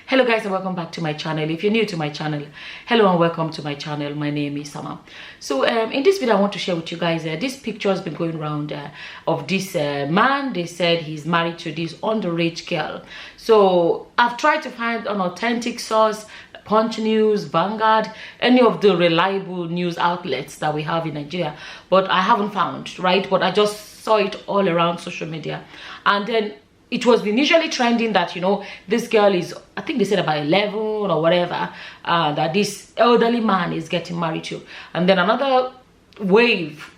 Hello guys, and welcome back to my channel. If you're new to my channel, hello and welcome to my channel. My name is Sama. So in this video I want to share with you guys this picture has been going around of this man. They said he's married to this underage girl. So I've tried to find an authentic source, Punch News, Vanguard, any of the reliable news outlets that we have in Nigeria, but I haven't found, right? But I just saw it all around social media, and then it was initially trending that, you know, this girl is, I think they said about 11 or whatever, that this elderly man is getting married to. And then another wave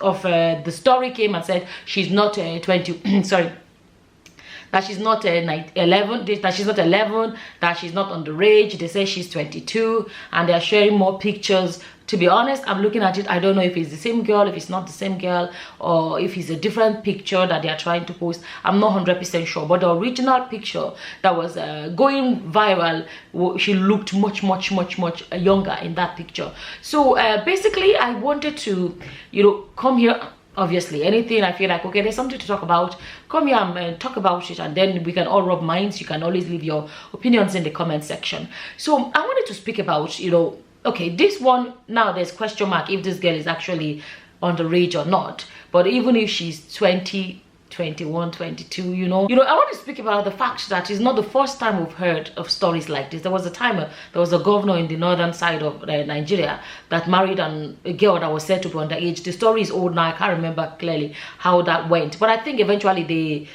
of the story came and said she's not 20, sorry, that she's not 11, that she's not 11, that she's not underage. They say she's 22, and they're sharing more pictures. To be honest, I'm looking at it, I don't know if it's the same girl, if it's not the same girl, or if it's a different picture that they are trying to post. I'm not 100% sure, but the original picture that was going viral, she looked much younger in that picture. So basically, I wanted to, you know, come here. Obviously, anything I feel like, okay, there's something to talk about, come here and talk about it, and then we can all rub minds. You can always leave your opinions in the comment section. So I wanted to speak about, you know, okay, this one, now there's question mark if this girl is actually underage or not. But even if she's 20, 21, 22, you know, I want to speak about the fact that it's not the first time we've heard of stories like this. There was a time, there was a governor in the northern side of Nigeria that married a girl that was said to be underage. The story is old now, I can't remember clearly how that went. But I think eventually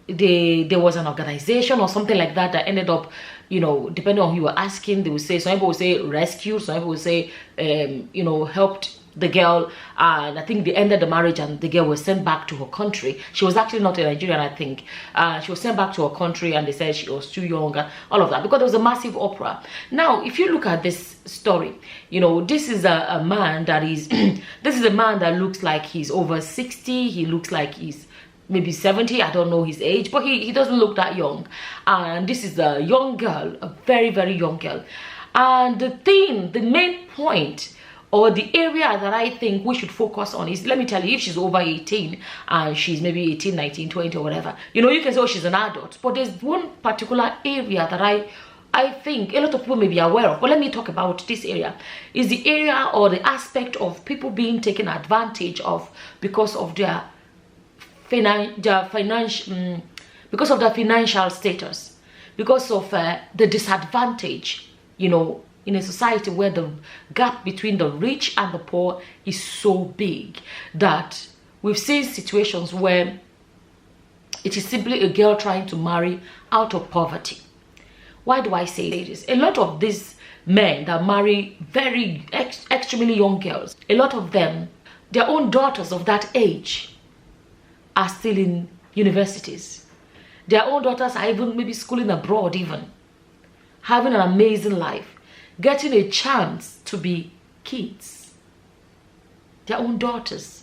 there was an organization or something like that that ended up, you know, depending on who you were asking, they would say, some people would say rescue, some people would say, you know, helped the girl, and I think they ended the marriage and the girl was sent back to her country. She was actually not a Nigerian, I think. She was sent back to her country, and they said she was too young and all of that, because there was a massive uproar. Now, if you look at this story, you know, this is a man that is, this is a man that looks like he's over 60. He looks like he's maybe 70, I don't know his age, but he doesn't look that young. And this is a young girl, a very young girl. And the main point, or the area that I think we should focus on is, let me tell you, if she's over 18 and she's maybe 18, 19, 20 or whatever, you know, you can say, oh, she's an adult. But there's one particular area that I think a lot of people may be aware of. But let me talk about this area. Is the area or the aspect of people being taken advantage of because of their financial status, because of the disadvantage, you know, in a society where the gap between the rich and the poor is so big that we've seen situations where it is simply a girl trying to marry out of poverty. Why do I say this? A lot of these men that marry very extremely young girls, a lot of them, their own daughters of that age are still in universities. Their own daughters are even maybe schooling abroad, even having an amazing life, getting a chance to be kids. Their own daughters.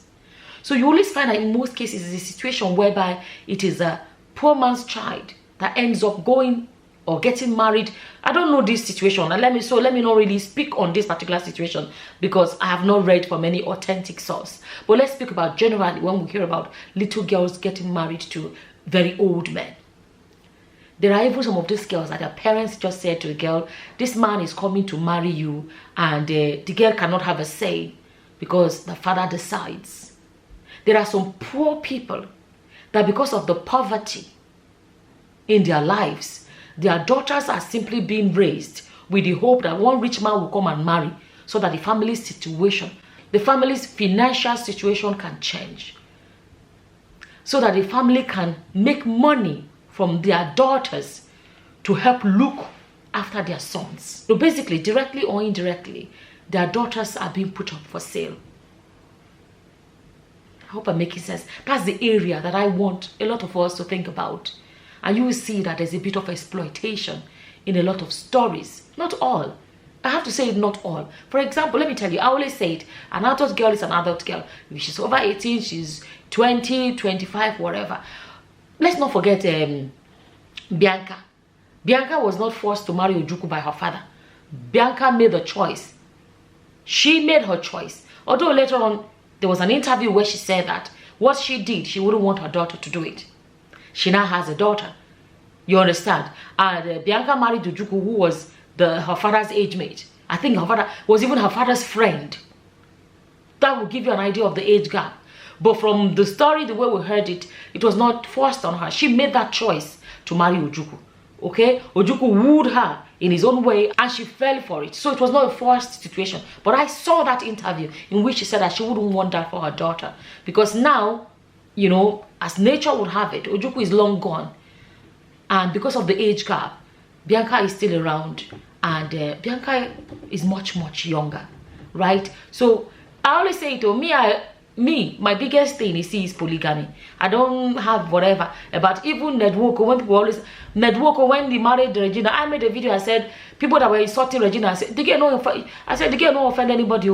So you always find that in most cases it's a situation whereby it is a poor man's child that ends up going or getting married. I don't know this situation, and let me not really speak on this particular situation because I have not read from any authentic source. But let's speak about generally when we hear about little girls getting married to very old men. There are even some of these girls that their parents just said to a girl, this man is coming to marry you, and the girl cannot have a say because the father decides. There are some poor people that because of the poverty in their lives, their daughters are simply being raised with the hope that one rich man will come and marry so that the family's situation, the family's financial situation can change. So that the family can make money from their daughters to help look after their sons. So basically, directly or indirectly, their daughters are being put up for sale. I hope I'm making sense. That's the area that I want a lot of us to think about. And you will see that there's a bit of exploitation in a lot of stories. Not all. I have to say not all. For example, let me tell you, I always say it, an adult girl is an adult girl. If she's over 18, she's 20, 25, whatever. Let's not forget Bianca. Bianca was not forced to marry Ojukwu by her father. Bianca made a choice. She made her choice. Although later on, there was an interview where she said that what she did, she wouldn't want her daughter to do it. She now has a daughter. You understand? And Bianca married Ojukwu, who was her father's age mate. I think her father was even her father's friend. That will give you an idea of the age gap. But from the story, the way we heard it, it was not forced on her. She made that choice to marry Ojukwu. Okay? Ojukwu wooed her in his own way and she fell for it. So it was not a forced situation. But I saw that interview in which she said that she wouldn't want that for her daughter. Because now, you know, as nature would have it, Ojukwu is long gone. And because of the age gap, Bianca is still around. And Bianca is much, much younger. Right? So I always say to me, my biggest thing is polygamy. I don't have whatever about even Nedwoko. When people always Nedwoko, when they married Regina, I made a video. I said people that were insulting Regina, I said the girl no offend anybody.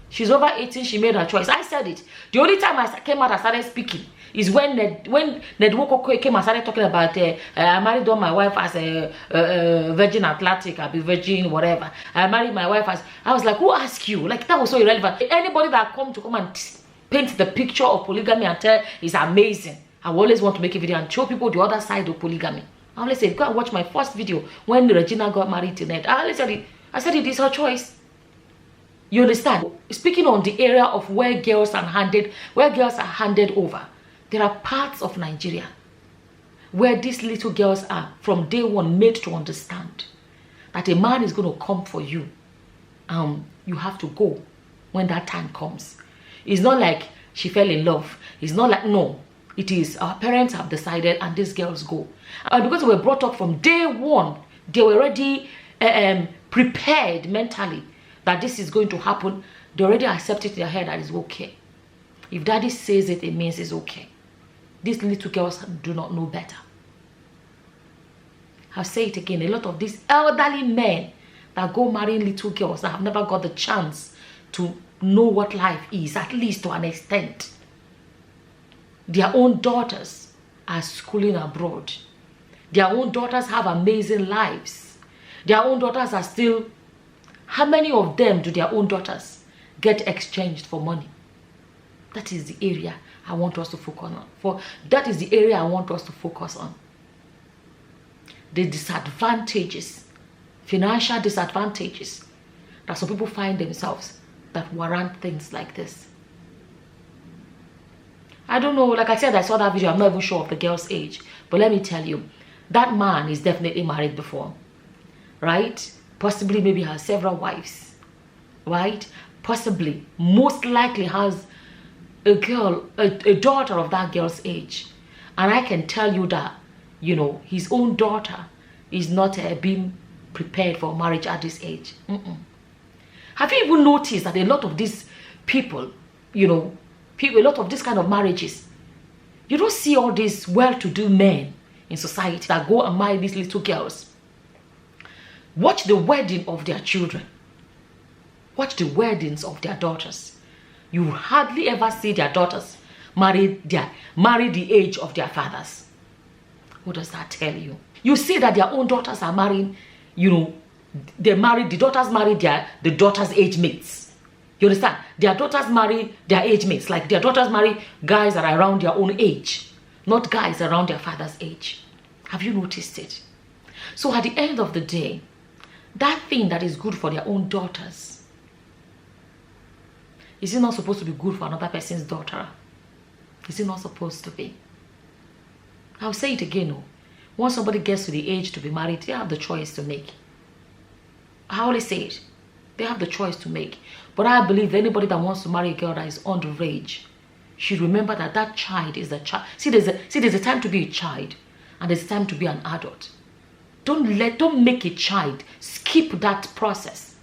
She's over 18. She made her choice. I said it. The only time I came out and started speaking is when Nedwoko came and started talking about I married on my wife as a Virgin Atlantic, I'll be Virgin whatever. I married my wife as, I was like, who asked you? Like that was so irrelevant. Anybody that come and paint the picture of polygamy and tell is amazing. I always want to make a video and show people the other side of polygamy. I always say, go and watch my first video when Regina got married to Ned. I said it is her choice. You understand? Speaking on the area of where girls are handed over, there are parts of Nigeria where these little girls are from day one made to understand that a man is going to come for you. You have to go when that time comes. It's not like she fell in love. It's not like, no. It is our parents have decided and these girls go. And because they were brought up from day one, they were already prepared mentally that this is going to happen. They already accept it in their head that it's okay. If daddy says it, it means it's okay. These little girls do not know better. I'll say it again. A lot of these elderly men that go marrying little girls that have never got the chance to know what life is, at least to an extent. Their own daughters are schooling abroad. Their own daughters have amazing lives. Their own daughters are still... How many of them do their own daughters get exchanged for money? That is the area I want us to focus on. That is the area I want us to focus on. The disadvantages, financial disadvantages that some people find themselves that warrant things like this. I don't know, like I said, I saw that video. I'm not even sure of the girl's age. But let me tell you, that man is definitely married before. Right? Possibly maybe has several wives. Right? Possibly, most likely has a girl, a daughter of that girl's age. And I can tell you that, you know, his own daughter is not being prepared for marriage at this age. Have you even noticed that a lot of these people, you know, a lot of this kind of marriages, you don't see all these well-to-do men in society that go and marry these little girls. Watch the wedding of their children. Watch the weddings of their daughters. You hardly ever see their daughters marry the age of their fathers. What does that tell you? You see that their own daughters are marrying, you know, the daughters marry the daughters' age mates. You understand? Their daughters marry their age mates. Like their daughters marry guys that are around their own age, not guys around their father's age. Have you noticed it? So at the end of the day, that thing that is good for their own daughters, is it not supposed to be good for another person's daughter? Is it not supposed to be? I'll say it again. Oh. Once somebody gets to the age to be married, they have the choice to make. I always say it. They have the choice to make. But I believe anybody that wants to marry a girl that is underage should remember that that child is a child. See, there's a time to be a child and there's a time to be an adult. Don't make a child skip that process.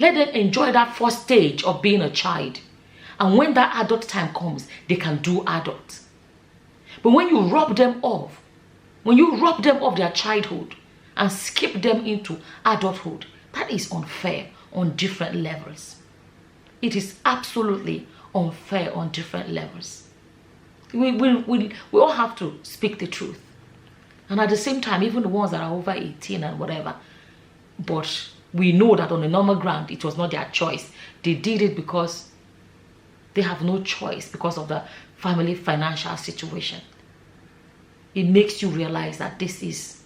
Let them enjoy that first stage of being a child. And when that adult time comes, they can do adult. But when you rob them of their childhood and skip them into adulthood, that is unfair on different levels. It is absolutely unfair on different levels. We all have to speak the truth. And at the same time, even the ones that are over 18 and whatever, but we know that on a normal ground, it was not their choice. They did it because they have no choice because of the family financial situation. It makes you realize that this is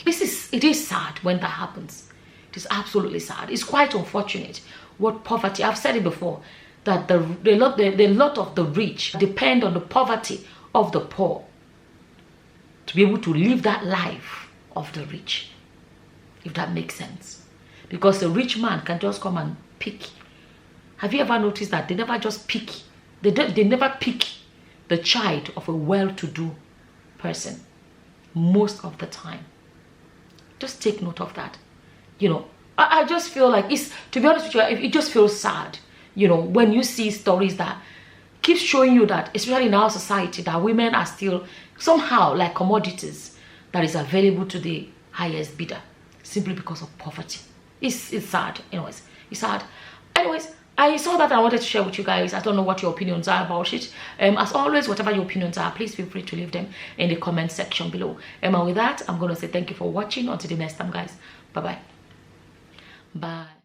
It is sad when that happens. It is absolutely sad. It's quite unfortunate what poverty, I've said it before, that the lot of the rich depend on the poverty of the poor to be able to live that life of the rich, if that makes sense. Because a rich man can just come and pick. Have you ever noticed that they never just pick? They never pick the child of a well-to-do person most of the time. Just take note of that. You know, I just feel like it's, to be honest with you, it just feels sad, you know, when you see stories that keep showing you that, especially in our society, that women are still somehow like commodities that is available to the highest bidder simply because of poverty. It's sad. Anyways, it's sad. Anyways, I saw that I wanted to share with you guys. I don't know what your opinions are about it. As always, whatever your opinions are, please feel free to leave them in the comment section below. And with that, I'm going to say thank you for watching. Until the next time, guys. Bye-bye. Bye.